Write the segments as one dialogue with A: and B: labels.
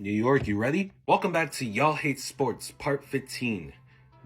A: New York, you ready? Welcome back to Y'all Hate Sports, Part 15.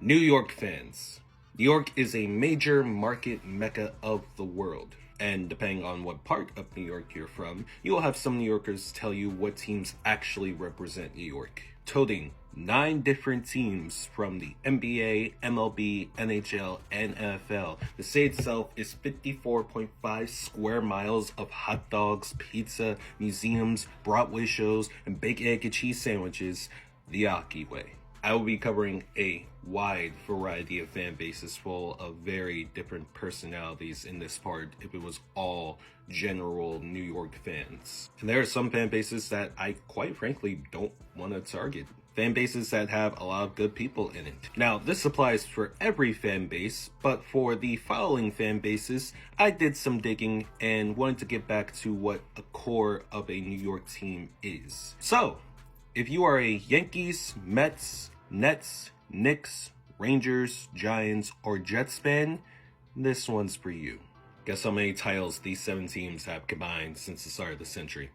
A: New York fans. New York is a major market mecca of the world. And depending on what part of New York you're from, you will have some New Yorkers tell you what teams actually represent New York. Toting 9 different teams from the NBA, MLB, NHL, and NFL. The city itself is 54.5 square miles of hot dogs, pizza, museums, Broadway shows, and baked egg and cheese sandwiches the Aki way. I will be covering a wide variety of fan bases full of very different personalities in this part if it was all general New York fans. And there are some fan bases that I quite frankly don't want to target. Fan bases that have a lot of good people in it. Now, this applies for every fan base, but for the following fan bases, I did some digging and wanted to get back to what a core of a New York team is. So, if you are a Yankees, Mets, Nets, Knicks, Rangers, Giants, or Jets fan, this one's for you. Guess how many titles these 7 teams have combined since the start of the century?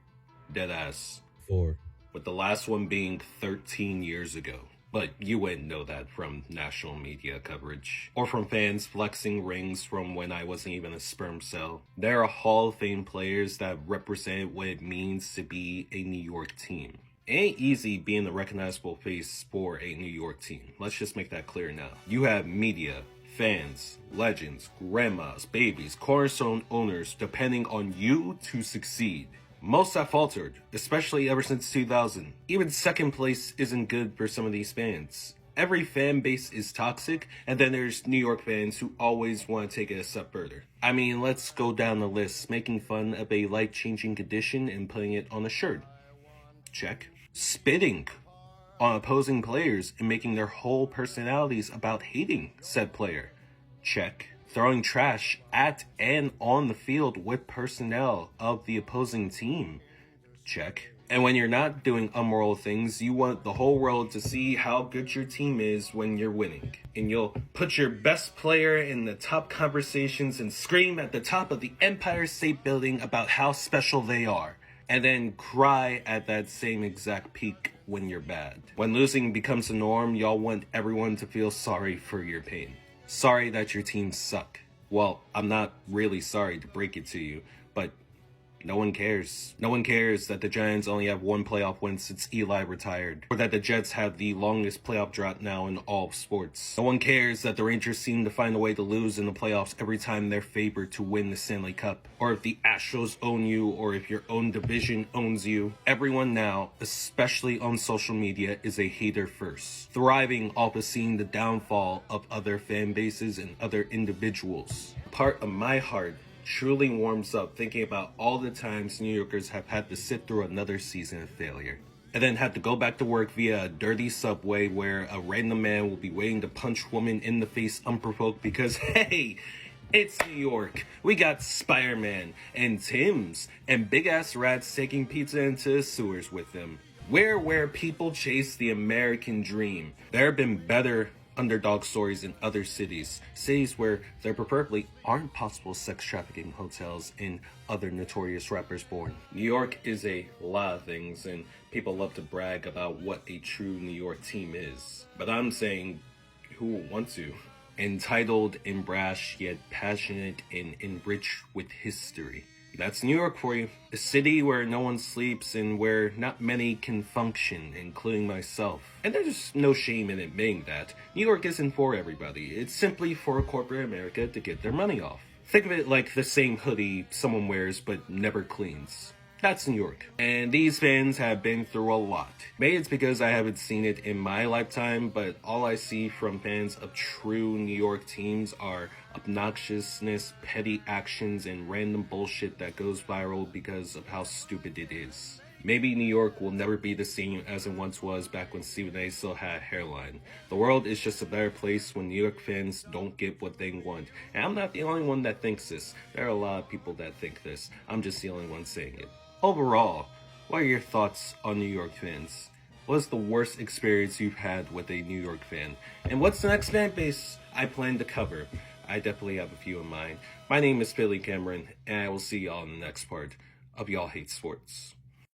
A: Deadass.
B: 4.
A: With the last one being 13 years ago. But you wouldn't know that from national media coverage. Or from fans flexing rings from when I wasn't even a sperm cell. There are Hall of Fame players that represent what it means to be a New York team. It ain't easy being a recognizable face for a New York team. Let's just make that clear now. You have media, fans, legends, grandmas, babies, cornerstone owners depending on you to succeed. Most have faltered, especially ever since 2000. Even second place isn't good for some of these fans. Every fan base is toxic, and then there's New York fans who always want to take it a step further. I mean, let's go down the list. Making fun of a life-changing condition and putting it on a shirt. Check. Spitting on opposing players and making their whole personalities about hating said player. Check. Throwing trash at and on the field with personnel of the opposing team. Check. And when you're not doing immoral things, you want the whole world to see how good your team is when you're winning. And you'll put your best player in the top conversations and scream at the top of the Empire State Building about how special they are. And then cry at that same exact peak when you're bad. When losing becomes the norm, y'all want everyone to feel sorry for your pain. Sorry that your team suck. Well, I'm not really sorry to break it to you, but no one cares. No one cares that the Giants only have 1 playoff win since Eli retired, or that the Jets have the longest playoff drought now in all of sports. No one cares that the Rangers seem to find a way to lose in the playoffs every time they're favored to win the Stanley Cup, or if the Astros own you, or if your own division owns you. Everyone now, especially on social media, is a hater first, thriving off of seeing the downfall of other fan bases and other individuals. Part of my heart truly warms up thinking about all the times New Yorkers have had to sit through another season of failure. And then have to go back to work via a dirty subway where a random man will be waiting to punch women in the face unprovoked because, hey, it's New York. We got Spider-Man and Tim's and big-ass rats taking pizza into the sewers with them. Where people chase the American dream. There have been better underdog stories in other cities where there preferably aren't possible sex trafficking hotels in other notorious rappers born. New York is a lot of things, and people love to brag about what a true New York team is. But I'm saying, who will want to? Entitled and brash, yet passionate and enriched with history. That's New York for you. A city where no one sleeps and where not many can function, including myself. And there's no shame in admitting that. New York isn't for everybody. It's simply for corporate America to get their money off. Think of it like the same hoodie someone wears but never cleans. That's New York. And these fans have been through a lot. Maybe it's because I haven't seen it in my lifetime, but all I see from fans of true New York teams are obnoxiousness, petty actions, and random bullshit that goes viral because of how stupid it is. Maybe New York will never be the same as it once was back when Stephen A. still had a hairline. The world is just a better place when New York fans don't get what they want. And I'm not the only one that thinks this. There are a lot of people that think this. I'm just the only one saying it. Overall, what are your thoughts on New York fans? What is the worst experience you've had with a New York fan? And what's the next fan base I plan to cover? I definitely have a few in mind. My name is Billy Cameron, and I will see y'all in the next part of Y'all Hate Sports.